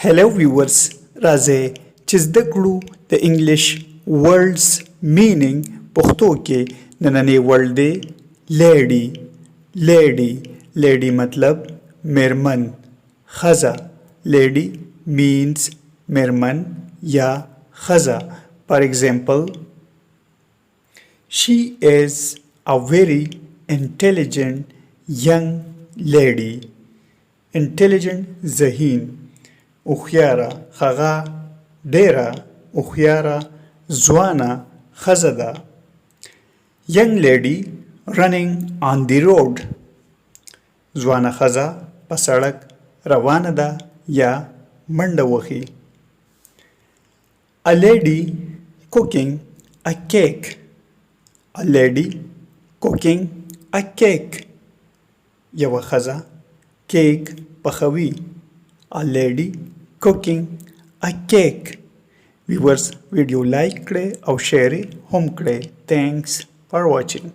Hello viewers, راځئ چې زده کړو د انګلیش ورډز مینینګ پښتو کې نننی ورډ دی لیډي. لیډي مطلب میرمن، ښځه. لیډي means میرمن یا ښځه. For example, she is a very intelligent young lady. Intelligent ذهین، هوښیاره، هغه ډیره هوښیاره ځوانه ښځه ده. Young lady running on the road. ځوانه ښځه په سړک روانه ده یا منډه وهي. A lady cooking a cake. A lady cooking a cake. یوه ښځه کیک پخوي. A lady cooking a cake. Viewers, video like کړئ او شیر هم کړئ. Thanks for watching.